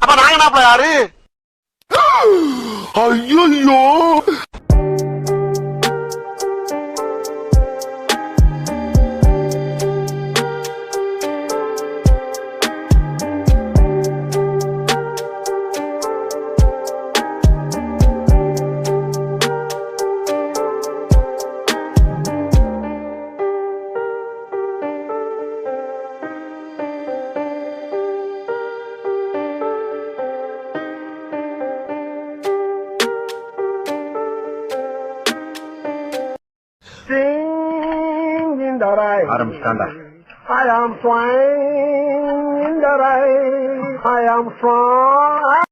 அப்ப நாங்க நாப்பல யாரு? ஐயோ Sing in the rain. I am swine in the rain. I am swine.